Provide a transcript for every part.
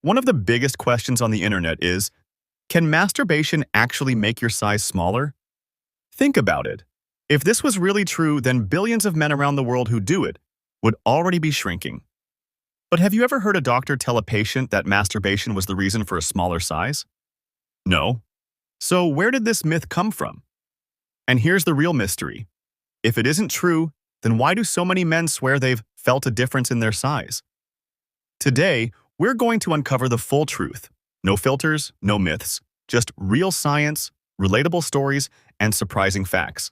One of the biggest questions on the internet is, can masturbation actually make your size smaller? Think about it. If this was really true, then billions of men around the world who do it would already be shrinking. But have you ever heard a doctor tell a patient that masturbation was the reason for a smaller size? No. So where did this myth come from? And here's the real mystery. If it isn't true, then why do so many men swear they've felt a difference in their size? Today, we're going to uncover the full truth. No filters, no myths, just real science, relatable stories, and surprising facts.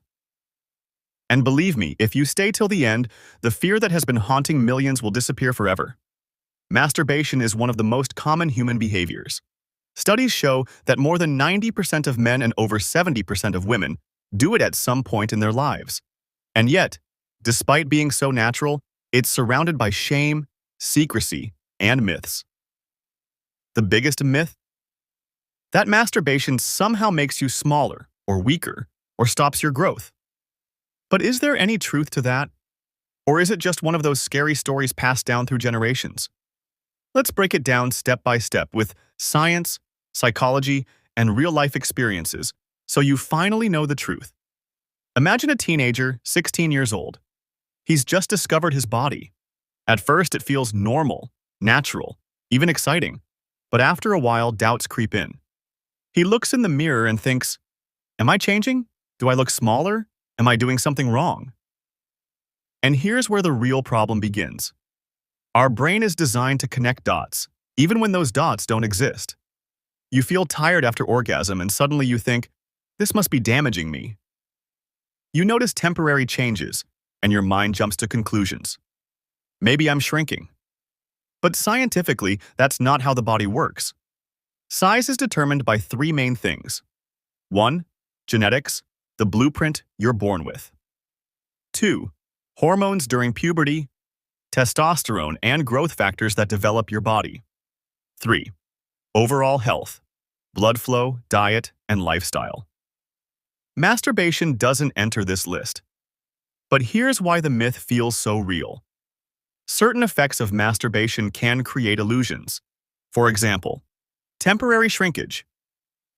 And believe me, if you stay till the end, the fear that has been haunting millions will disappear forever. Masturbation is one of the most common human behaviors. Studies show that more than 90% of men and over 70% of women do it at some point in their lives. And yet, despite being so natural, it's surrounded by shame, secrecy, and myths. The biggest myth? That masturbation somehow makes you smaller or weaker or stops your growth. But is there any truth to that? Or is it just one of those scary stories passed down through generations? Let's break it down step by step with science, psychology, and real-life experiences so you finally know the truth. Imagine a teenager, 16 years old. He's just discovered his body. At first, it feels normal, natural, even exciting. But after a while, doubts creep in. He looks in the mirror and thinks, am I changing? Do I look smaller? Am I doing something wrong? And here's where the real problem begins. Our brain is designed to connect dots, even when those dots don't exist. You feel tired after orgasm and suddenly you think, this must be damaging me. You notice temporary changes, and your mind jumps to conclusions. Maybe I'm shrinking. But scientifically, that's not how the body works. Size is determined by three main things. 1. Genetics, the blueprint you're born with. 2. Hormones during puberty, testosterone and growth factors that develop your body. 3. Overall health, blood flow, diet, and lifestyle. Masturbation doesn't enter this list. But here's why the myth feels so real. Certain effects of masturbation can create illusions. For example, temporary shrinkage.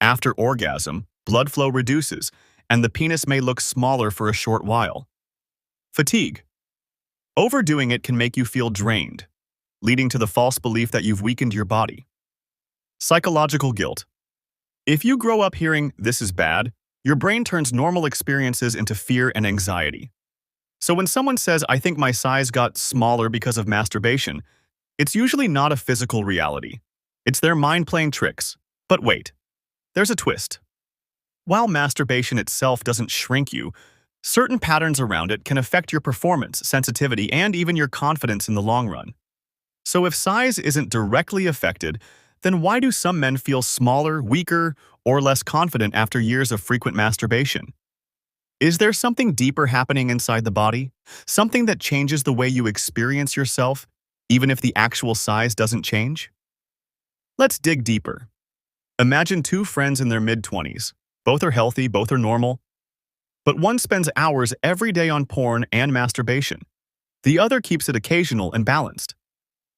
After orgasm, blood flow reduces, and the penis may look smaller for a short while. Fatigue. Overdoing it can make you feel drained, leading to the false belief that you've weakened your body. Psychological guilt. If you grow up hearing, this is bad, your brain turns normal experiences into fear and anxiety. So when someone says, I think my size got smaller because of masturbation, it's usually not a physical reality. It's their mind playing tricks. But wait, there's a twist. While masturbation itself doesn't shrink you, certain patterns around it can affect your performance, sensitivity, and even your confidence in the long run. So if size isn't directly affected, then why do some men feel smaller, weaker, or less confident after years of frequent masturbation? Is there something deeper happening inside the body? Something that changes the way you experience yourself, even if the actual size doesn't change? Let's dig deeper. Imagine two friends in their mid-20s. Both are healthy, both are normal. But one spends hours every day on porn and masturbation. The other keeps it occasional and balanced.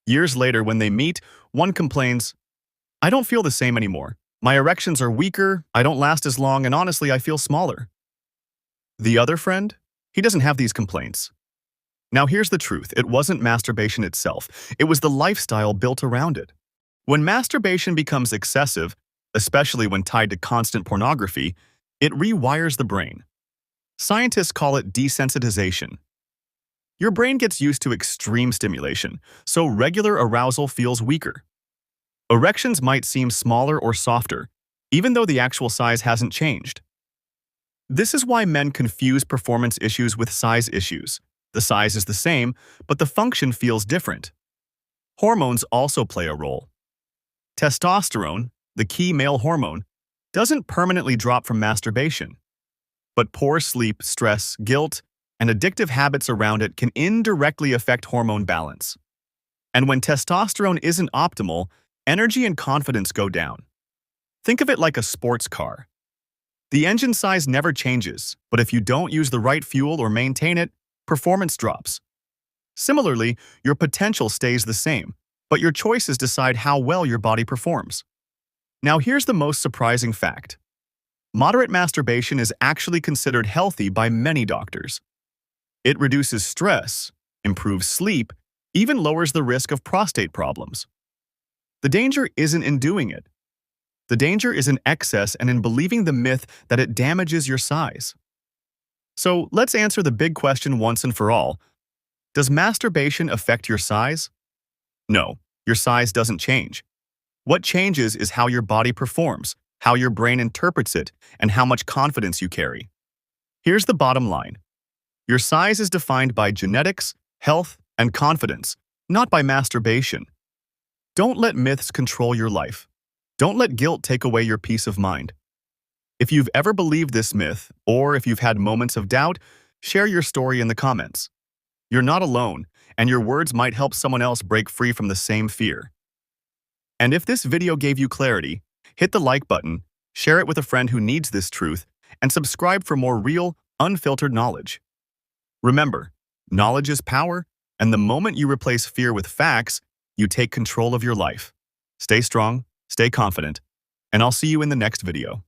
Years later, when they meet, one complains, I don't feel the same anymore. My erections are weaker, I don't last as long, and honestly, I feel smaller. The other friend? He doesn't have these complaints. Now here's the truth. It wasn't masturbation itself. It was the lifestyle built around it. When masturbation becomes excessive, especially when tied to constant pornography, it rewires the brain. Scientists call it desensitization. Your brain gets used to extreme stimulation, so regular arousal feels weaker. Erections might seem smaller or softer, even though the actual size hasn't changed. This is why men confuse performance issues with size issues. The size is the same, but the function feels different. Hormones also play a role. Testosterone, the key male hormone, doesn't permanently drop from masturbation. But poor sleep, stress, guilt, and addictive habits around it can indirectly affect hormone balance. And when testosterone isn't optimal, energy and confidence go down. Think of it like a sports car. The engine size never changes, but if you don't use the right fuel or maintain it, performance drops. Similarly, your potential stays the same, but your choices decide how well your body performs. Now here's the most surprising fact. Moderate masturbation is actually considered healthy by many doctors. It reduces stress, improves sleep, even lowers the risk of prostate problems. The danger isn't in doing it. The danger is in excess and in believing the myth that it damages your size. So let's answer the big question once and for all. Does masturbation affect your size? No, your size doesn't change. What changes is how your body performs, how your brain interprets it, and how much confidence you carry. Here's the bottom line. Your size is defined by genetics, health, and confidence, not by masturbation. Don't let myths control your life. Don't let guilt take away your peace of mind. If you've ever believed this myth, or if you've had moments of doubt, share your story in the comments. You're not alone, and your words might help someone else break free from the same fear. And if this video gave you clarity, hit the like button, share it with a friend who needs this truth, and subscribe for more real, unfiltered knowledge. Remember, knowledge is power, and the moment you replace fear with facts, you take control of your life. Stay strong, stay confident, and I'll see you in the next video.